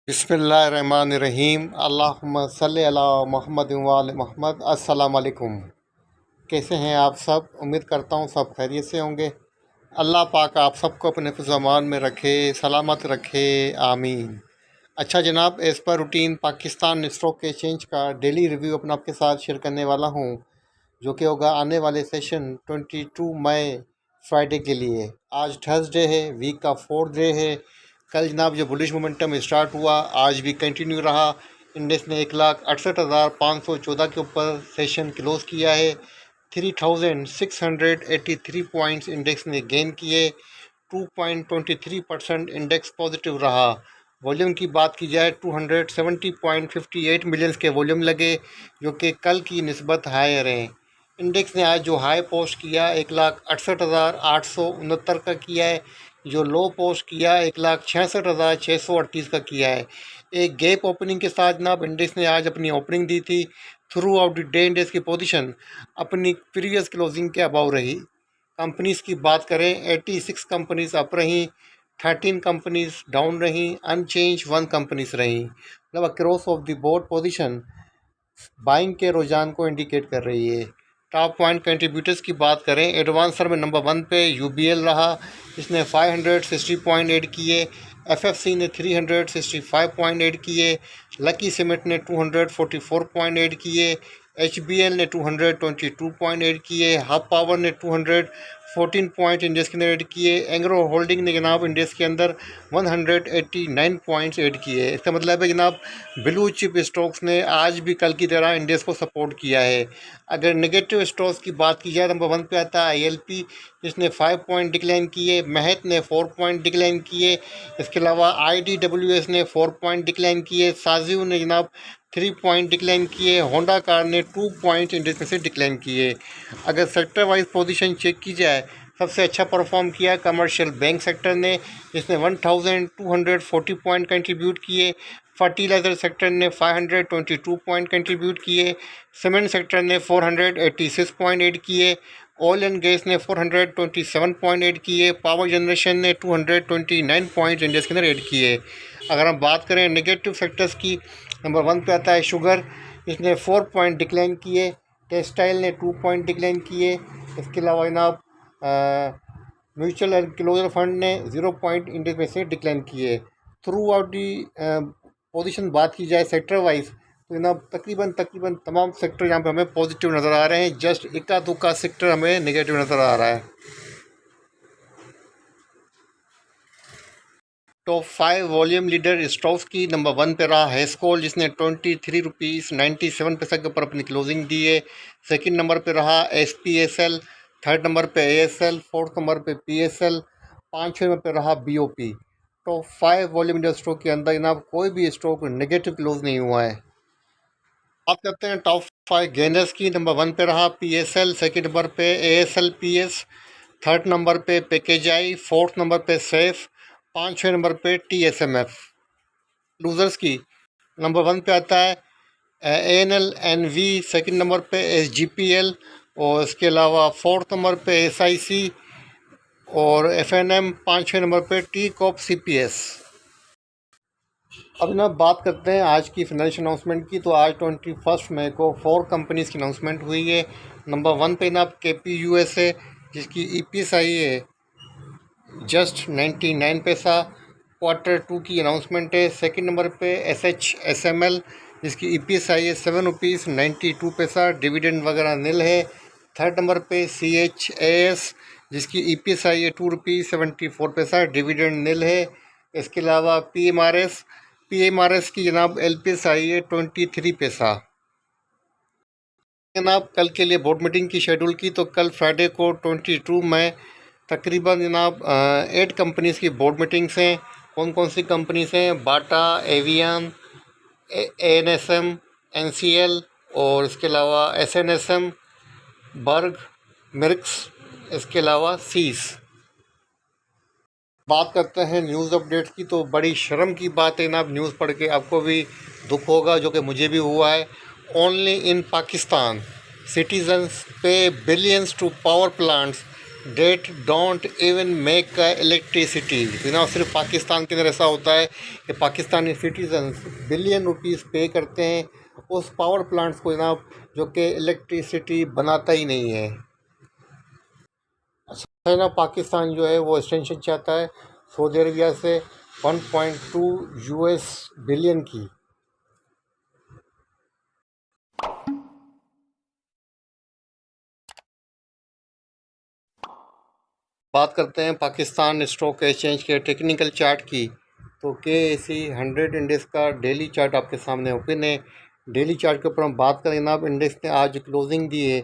बिस्मिल्लाहिर्रहमानिर्रहीम। अल्लाहुम्मा सल्लि अला मुहम्मद व आले मुहम्मद। अस्सलाम वालेकुम। कैसे हैं आप सब? उम्मीद करता हूँ सब खैरियत से होंगे। अल्लाह पाक आप सबको अपने फ़िज़-ओ-अमान में रखे, सलामत रखे, आमीन। अच्छा जनाब, as per routine Pakistan stock exchange का डेली रिव्यू अपना आपके साथ शेयर करने वाला हूँ, जो कि होगा आने वाले सेशन 22 मई फ्राइडे के लिए। आज थर्सडे है, वीक का 4th डे है। कल जनाब जो बुलिश मोमेंटम स्टार्ट हुआ, आज भी कंटिन्यू रहा। इंडेक्स ने 1,68,514 के ऊपर सेशन क्लोज़ किया है। 3,683 पॉइंट्स इंडेक्स ने गेन किए। 2.23% इंडेक्स पॉजिटिव रहा। वॉल्यूम की बात की जाए 270.58 मिलियंस के वॉल्यूम लगे, जो कि कल की निस्बत हायर हैं। इंडेक्स ने आज जो हाई पोस्ट किया 1,68,869 का किया है। जो लो पोस्ट किया 1,66,638 का किया है। एक गैप ओपनिंग के साथ जनाब इंडेक्स ने आज अपनी ओपनिंग दी थी। Through out the day index की पोजीशन अपनी प्रीवियस क्लोजिंग के अबाव रही। कंपनीज़ की बात करें 86 कंपनीज़ अप रहीं, 13 कंपनीज़ डाउन रहीं, अनचेंज 1 कंपनीज़ रहीं। मतलब across of the board position buying के रुझान को इंडिकेट कर रही है। टॉप पॉइंट कंट्रीब्यूटर्स की बात करें, एडवांसर में नंबर 1 पे यूबीएल रहा, जिसने 560.8 किए। एफएफसी ने 365.8 किए। लकी सीमेंट ने 244.8 किए। एचबीएल ने 222.8 किए। हब पावर ने 214 पॉइंट इंडेक्स के अंदर ऐड किए। एंग्रो होल्डिंग ने जनाब इंडेक्स के अंदर 189 पॉइंट्स ऐड किए। इसका मतलब है जनाब ब्लू चिप स्टॉक्स ने आज भी कल की तरह इंडेक्स को सपोर्ट किया है। अगर नेगेटिव स्टॉक्स की बात की जाए, नंबर 1 पे आता है आईएलपी, जिसने 5 पॉइंट डिक्लाइन किए। महत ने 4 पॉइंट डिक्लाइन किए। इसके अलावा आईडीडब्ल्यूएस ने 4 पॉइंट डिक्लाइन किए। साजिव ने जनाब 3 पॉइंट डिक्लाइन किए। होंडा कार ने 2 पॉइंट इंडेक्स में से डिक्लाइन किए। अगर सेक्टर वाइज पोजीशन चेक की जाए, सबसे अच्छा परफॉर्म किया कमर्शियल बैंक सेक्टर ने, जिसने 1240 पॉइंट कंट्रीब्यूट किए। फर्टिलाइज़र सेक्टर ने 522 पॉइंट कंट्रीब्यूट किए। सीमेंट सेक्टर ने 486 पॉइंट ऐड किए। ऑयल एंड गैस ने 427 पॉइंट ऐड किए। पावर जनरेशन ने 229 पॉइंट इंडेक्स के अंदर ऐड किए। अगर हम बात करें नेगेटिव सेक्टर्स की, नंबर 1 पे आता है शुगर, इसने 4 पॉइंट डिक्लाइन किए। टेक्सटाइल ने 2 पॉइंट डिक्लाइन किए। इसके अलावा जनाब म्यूचुअल एंड क्लोजर फंड ने 0 पॉइंट इंडेक्स में से डिक्लाइन किए। थ्रू आउट दी पोजीशन बात की जाए सेक्टर वाइज, तो जनाब तकरीबन तमाम सेक्टर यहाँ पे हमें पॉजिटिव नज़र आ रहे हैं। जस्ट इक्का दुक्का सेक्टर हमें नेगेटिव नज़र आ रहा है। टॉप 5 वॉल्यूम लीडर स्टॉक्स की नंबर 1 पे रहा हेस्कोल, जिसने 23 रुपीज़ 97 पैसे के ऊपर अपनी क्लोजिंग दी है। सेकंड नंबर पे रहा एसपीएसएल। थर्ड नंबर पे एएसएल। फोर्थ नंबर पे पीएसएल। पाँचवें नंबर पे रहा BOP. Top 5 volume leader stock के अंदर जनाब कोई भी स्टॉक नेगेटिव क्लोज नहीं हुआ है। बात करते हैं टॉप 5 गेनर्स की। नंबर 1 पे रहा पीएसएल। सेकंड नंबर पे एएसएल पीएस। थर्ड नंबर पे पैकेजाई। फोर्थ नंबर पे सेफ। पाँचवें नंबर पे टीएसएमएफ। लूज़र्स की नंबर 1 पे आता है एएनएल एनवी। सेकंड नंबर पे एसजीपीएल। और इसके अलावा फोर्थ नंबर पे एसआईसी और एफएनएम। पाँचवें नंबर पे टी कॉप सीपीएस। अब ना बात करते हैं आज की फाइनेंशियल अनाउंसमेंट की। तो आज 21 मई को 4 कंपनीज़ की अनाउंसमेंट हुई है। नंबर 1 पे ना केपी यूएसए, जिसकी ईपीएस आई है जस्ट 99 पैसा। Q2 की अनाउंसमेंट है। सेकंड नंबर पे SHSML, जिसकी ईपीएस आई है 7 रुपीज़ 92 पैसा। डिविडेंड वगैरह नील है। थर्ड नंबर पे CHAS, जिसकी ईपीएस आई है 2 रुपीज़ 74 पैसा। डिविडेंड नील है। इसके अलावा PMRS की जनाब एलपीएस आई है 23 पैसा। जनाब कल के लिए बोर्ड मीटिंग की शेड्यूल की, तो कल फ्राइडे को 22 मई तकरीबन जनाब 8 कंपनीज़ की बोर्ड मीटिंग्स हैं। कौन कौन सी कंपनीज़ हैं? बाटा, एवियन, ANSM, NCL और इसके अलावा SNSM, बर्ग, मिर्क्स, इसके अलावा सीस। बात करते हैं न्यूज़ अपडेट्स की, तो बड़ी शर्म की बात है ना, न्यूज़ पढ़ के आपको भी दुख होगा, जो कि मुझे भी हुआ है। Only in Pakistan citizens pay billions to power plants that don't even make electricity. जनाब सिर्फ पाकिस्तान के अंदर ऐसा होता है कि पाकिस्तानी सिटीजन्स बिलियन रुपीस पे करते हैं उस पावर प्लांट्स को जनाब, जो कि इलेक्ट्रिसिटी बनाता ही नहीं है। अच्छा ना, पाकिस्तान जो है वो एक्सटेंशन चाहता है सऊदी अरबिया से 1.2 यूएस बिलियन की। बात करते हैं पाकिस्तान स्टॉक एक्सचेंज के टेक्निकल चार्ट की, तो KSE 100 इंडेक्स का डेली चार्ट आपके सामने ओपन है। डेली चार्ट के ऊपर हम बात करें ना, इंडेक्स ने आज क्लोजिंग दी है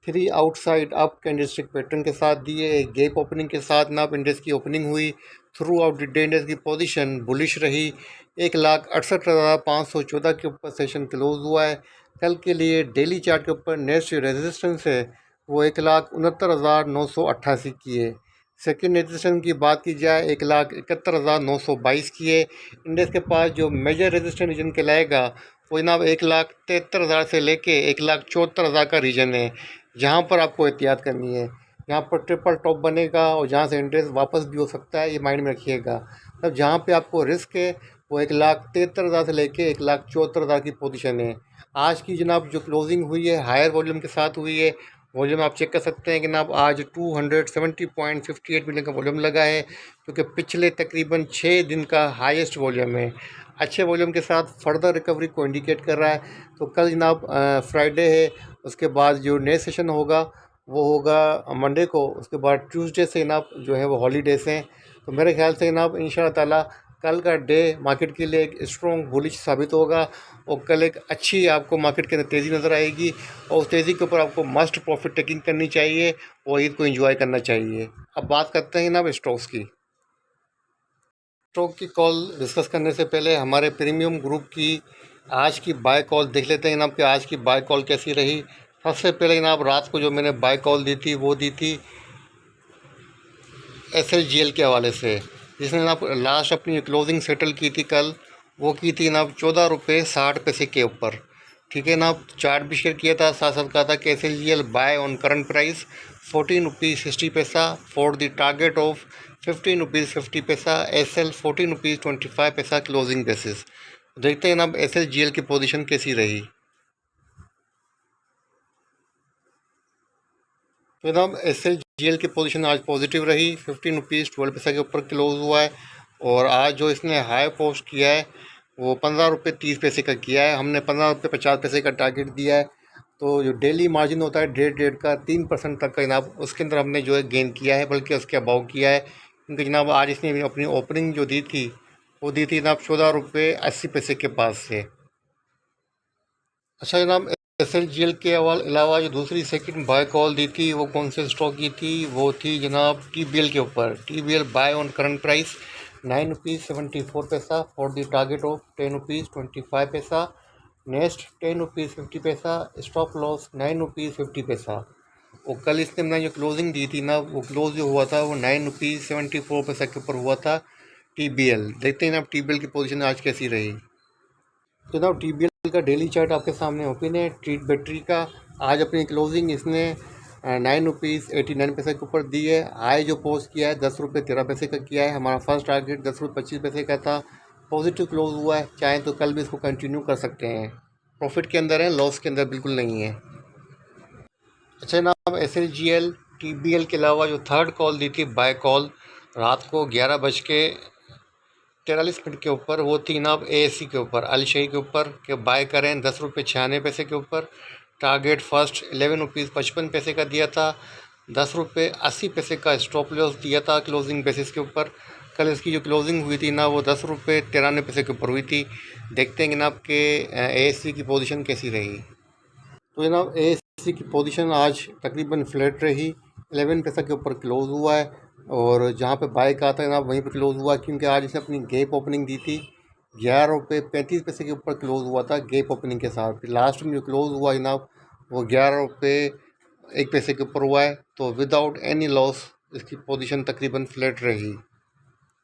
3 आउटसाइड अप कैंडलस्टिक पैटर्न के साथ दी है। एक गैप ओपनिंग के साथ ना इंडेक्स की ओपनिंग हुई। Through out the day index की पोजीशन बुलिश रही। 1,68,514 के ऊपर सेशन क्लोज हुआ है। कल के लिए डेली चार्ट के ऊपर नेक्स्ट रेजिस्टेंस है वो 1,69,988 की है। सेकेंड रेजिस्टेंस की बात की जाए 1,71,922 की है। इंडेक्स के पास जो मेजर रेजिस्टेंस रीजन कहलाएगा वो जनाब 1,73,000 से लेके 1,74,000 का रीजन है, जहाँ पर आपको एहतियात करनी है। यहाँ पर ट्रिपल टॉप बनेगा और जहाँ से इंटरेस्ट वापस भी हो सकता है, ये माइंड में रखिएगा। तब जहाँ पे आपको रिस्क है वो 1,73,000 से लेके 1,74,000 की पोजीशन है। आज की जनाब जो क्लोजिंग हुई है हायर वॉल्यूम के साथ हुई है। वॉल्यूम आप चेक कर सकते हैं कि जनाब आज 270.58 मिलियन का वॉल्यूम लगा है, क्योंकि पिछले तकरीबन 6 दिन का हाईएस्ट वॉल्यूम है। अच्छे वॉल्यूम के साथ फर्दर रिकवरी को इंडिकेट कर रहा है। तो कल जनाब फ्राइडे है, उसके बाद जो नेक्स्ट सेशन होगा वो होगा मंडे को। उसके बाद ट्यूसडे से जनाब जो है वो हॉलीडेज हैं। तो मेरे ख्याल से जनाब इंशाल्लाह ताला कल का डे मार्केट के लिए एक स्ट्रॉन्ग बुलिश साबित होगा और कल एक अच्छी आपको मार्केट के अंदर तेज़ी नज़र आएगी और उस तेज़ी के ऊपर आपको मस्ट प्रॉफिट टेकिंग करनी चाहिए और ईद को एंजॉय करना चाहिए। अब बात करते हैं जनाब स्टॉक्स की। स्टॉक की कॉल डिस्कस करने से पहले हमारे प्रीमियम ग्रुप की आज की बाय कॉल देख लेते हैं जनाब कि आज की बाय कॉल कैसी रही। सबसे पहले जनाब रात को जो मैंने बाय कॉल दी थी वो दी थी SLGL के हवाले से, जिसने जनाब लास्ट अपनी क्लोजिंग सेटल की थी कल, वो की थी जनाब 14 रुपये 60 पैसे के ऊपर। ठीक है जनाब, चार्ट भी शेयर किया था, साथ साथ कहा था कि SLGL buy on current price 14 rupees 60 paisa for the target of 15 rupees 50 paisa, SL 14 rupees 25 पैसा क्लोजिंग बेसिस। देखते हैं जनाब SLGL की पोजीशन कैसी रही। तो जनाब SLGL की पोजीशन आज पॉजिटिव रही, 15 रुपीज़ 12 पैसा के ऊपर क्लोज हुआ है। और आज जो इसने हाई पोस्ट किया है वो 15 रुपये 30 पैसे का किया है। हमने 15 रुपये 50 पैसे का टारगेट दिया है। तो जो डेली मार्जिन होता है डेढ़ का 3% तक का जनाब उसके अंदर हमने जो है गेन किया है, बल्कि उसके अबाव किया है, क्योंकि जनाब आज इसने अपनी ओपनिंग जो दी थी वो दी थी जनाब 14 रुपये 80 पैसे के पास से। अच्छा जनाब, SLGL के अलावा जो दूसरी सेकंड बाय कॉल दी थी वो कौन से स्टॉक की थी, वो थी जनाब TBL के ऊपर। TBL buy on current price 9 rupees 74 paisa for the target of 10 rupees 25 paisa, next 10 rupees 50 पैसा, स्टॉप लॉस 9 रुपीज़ 50 पैसा। और कल इसने मैंने जो क्लोजिंग दी थी ना, वो क्लोज जो हुआ था वो 9 रुपीज़ 74 पैसा के ऊपर हुआ था TBL। देखते हैं ना अब TBL की पोजीशन आज कैसी रही। तो जनाब TBL का डेली चार्ट आपके सामने ओपन है। ट्रीट बैटरी का आज अपनी क्लोजिंग इसने 9 रुपीज़ 89 पैसे के ऊपर दी है। हाई जो पोस्ट किया है 10 रुपये 13 पैसे का किया है। हमारा फर्स्ट टारगेट 10 रुपये 25 पैसे का था, पॉजिटिव क्लोज हुआ है। चाहें तो कल भी इसको कंटिन्यू कर सकते हैं। प्रॉफिट के अंदर है, लॉस के अंदर बिल्कुल नहीं है। अच्छा जनाब, SLGL TBL के अलावा जो थर्ड कॉल दी थी बाय कॉल रात को 11:43 के ऊपर, वो थी जनाब ASC के ऊपर, अल शही के ऊपर, कि बाय करें 10 रुपये 96 पैसे के ऊपर। टारगेट फर्स्ट 11 रुपीज़ 55 पैसे का दिया था। 10 रुपये 80 पैसे का स्टॉप लॉस दिया था क्लोजिंग बेसिस के ऊपर। कल इसकी जो क्लोजिंग हुई थी ना वो 10 रुपये 93 पैसे के ऊपर हुई थी। देखते हैं जनाब कि ASC की पोजीशन कैसी रही। तो जनाब ASC की पोजीशन आज तकरीबन फ्लैट रही, 11 पैसा के ऊपर क्लोज हुआ है। और जहाँ पे बाय का था जनाब वहीं पे क्लोज हुआ, क्योंकि आज इसने अपनी गैप ओपनिंग दी थी। 11 रुपये 35 पैसे के ऊपर क्लोज हुआ था गैप ओपनिंग के साथ। लास्ट में जो क्लोज हुआ जनाब वो 11 रुपये 1 पैसे के ऊपर हुआ है। तो विदाउट एनी लॉस इसकी पोजीशन तकरीबन फ्लैट रही।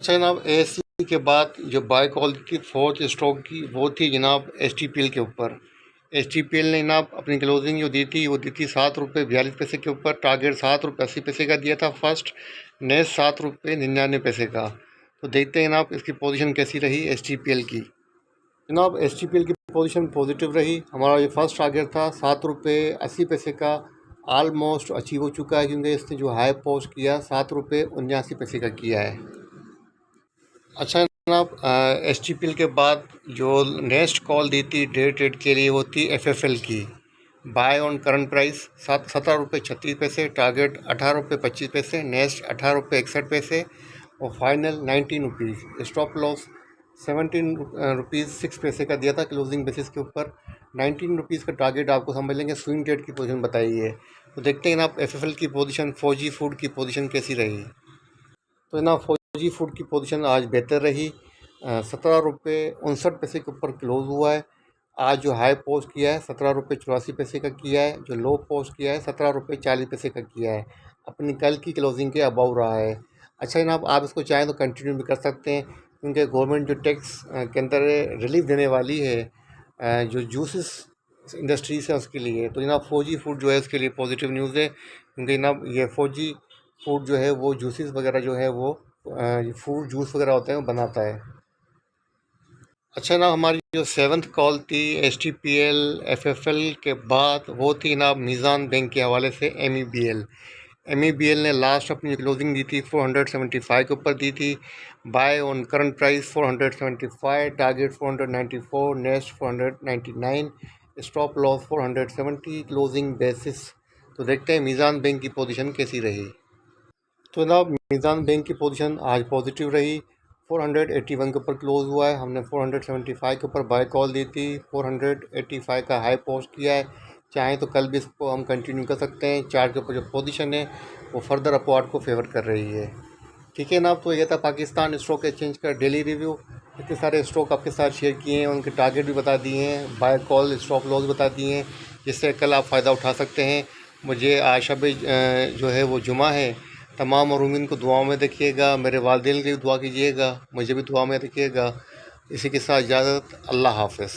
अच्छा जनाब, ASC के बाद जो बाय कॉल की फोर्थ स्टॉक की वो थी जनाब STPL के ऊपर। STPL ने ना अपनी क्लोजिंग जो दी थी वो दी थी ₹7.42 के ऊपर, टारगेट ₹7.80 का दिया था फर्स्ट, नेक्स्ट ₹7.99 का। तो देखते हैं जनाब इसकी पोजीशन कैसी रही STPL की। जनाब STPL की पोजीशन पॉजिटिव रही। हमारा जो फर्स्ट टारगेट था ₹7.80 का ऑलमोस्ट अचीव हो चुका है, क्योंकि इसने जो हाई पोस्ट किया ₹7.79 का किया है। अच्छा जनाब STPL के बाद जो नेक्स्ट कॉल दी थी डे ट्रेड के लिए वो थी FFL की। Buy on current price ₹17.36, target ₹18.25, next ₹18.61 और फाइनल ₹19। स्टॉप लॉस ₹17.06 का दिया था क्लोजिंग बेसिस के ऊपर। ₹19 का टारगेट आपको समझ लेंगे। स्विंग ट्रेड की पोजीशन बताई है। तो देखते हैं ना आप FFL की पोजीशन, फौजी फूड की पोजीशन कैसी रही। तो ना फौजी फूड की पोजीशन आज बेहतर रही। ₹17.59 के ऊपर क्लोज़ हुआ है। आज जो हाई पोस्ट किया है ₹17.84 का किया है, जो लो पोस्ट किया है ₹17.40 का किया है। अपनी कल की क्लोजिंग के अबव रहा है। अच्छा जनाब आप इसको चाहें तो कंटिन्यू भी कर सकते हैं, क्योंकि गवर्नमेंट जो टैक्स के अंदर रिलीफ देने वाली है जो जूसेस इंडस्ट्रीज है उसके लिए। तो जनाब फौजी फूड जो है उसके लिए पॉजिटिव न्यूज़ है, क्योंकि जनाब ये फौजी फूड जो है वो जूसेस वगैरह जो है वो फ्रूट जूस वगैरह होते हैं वो बनाता है। अच्छा ना हमारी जो 7th कॉल थी STPL FFL के बाद वो थी ना मीज़ान बैंक के हवाले से MEBL ने लास्ट अपनी क्लोजिंग दी थी 475 के ऊपर दी थी। Buy on current price 475, target 494, next 499, stop loss 470, closing basis. तो देखते हैं मीज़ान बैंक की पोजीशन कैसी रही। तो जनाब मीज़ान बैंक की पोजीशन आज पॉजिटिव रही। 481 के ऊपर क्लोज़ हुआ है। हमने 475 के ऊपर बाय कॉल दी थी। 485 का हाई पोस्ट किया है। चाहें तो कल भी इसको हम कंटिन्यू कर सकते हैं। चार्ट के ऊपर जो पोजीशन है वो फर्दर अपवर्ड को फेवर कर रही है। ठीक है ना। तो ये था पाकिस्तान स्टॉक एक्सचेंज का डेली रिव्यू। इतने सारे स्टॉक आपके साथ शेयर किए हैं, उनके टारगेट भी बता दिए हैं, बाय कॉल स्टॉप लॉस बता दिए हैं, जिससे कल आप फ़ायदा उठा सकते हैं। मुझे आज शब जो है वो जुमा है। तमाम मरूमिन को दुआओं में देखिएगा, मेरे वालिदैन की भी दुआ कीजिएगा, मुझे भी दुआ में रखिएगा। इसी के साथ इजाज़त, अल्लाह हाफ़िज़।